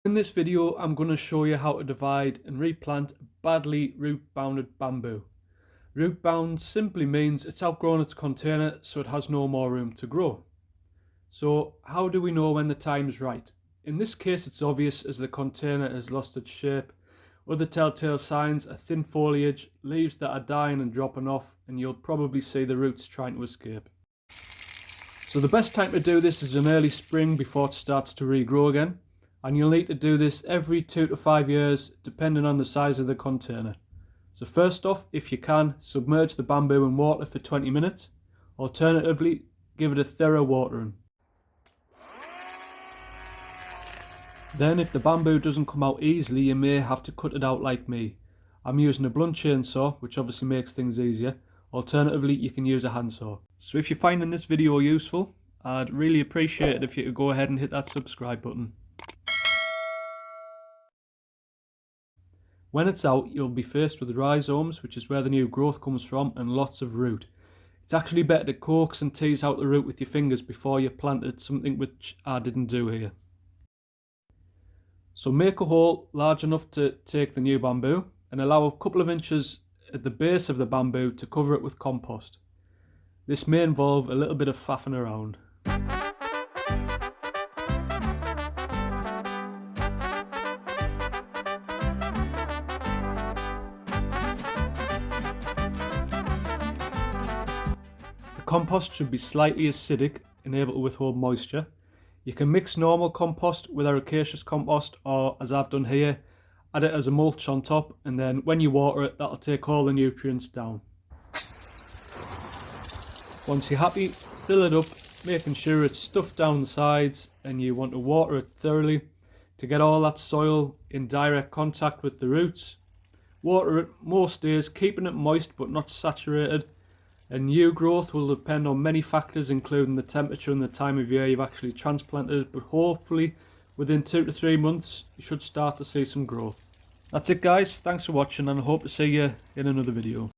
In this video, I'm going to show you how to divide and replant badly root-bounded bamboo. Root-bound simply means it's outgrown its container, so it has no more room to grow. So how do we know when the time's right? In this case, it's obvious as the container has lost its shape. Other telltale signs are thin foliage, leaves that are dying and dropping off, and you'll probably see the roots trying to escape. So the best time to do this is in early spring before it starts to regrow again. And you'll need to do this every 2 to 5 years depending on the size of the container. So first off, if you can, submerge the bamboo in water for 20 minutes. Alternatively, give it a thorough watering. Then if the bamboo doesn't come out easily, you may have to cut it out like me. I'm using a blunt chainsaw, which obviously makes things easier. Alternatively, you can use a handsaw. So if you're finding this video useful, I'd really appreciate it if you could go ahead and hit that subscribe button. When it's out, you'll be faced with rhizomes, which is where the new growth comes from, and lots of root. It's actually better to coax and tease out the root with your fingers before you plant it, something which I didn't do here. So make a hole large enough to take the new bamboo and allow a couple of inches at the base of the bamboo to cover it with compost. This may involve a little bit of faffing around. The compost should be slightly acidic and able to withhold moisture. You can mix normal compost with ericaceous compost, or as I've done here, add it as a mulch on top, and then when you water it, that'll take all the nutrients down. Once you're happy, fill it up, making sure it's stuffed down the sides, and you want to water it thoroughly to get all that soil in direct contact with the roots. Water it most days, keeping it moist but not saturated. And new growth will depend on many factors, including the temperature and the time of year you've actually transplanted it, but hopefully within 2 to 3 months you should start to see some growth. That's it guys, thanks for watching and I hope to see you in another video.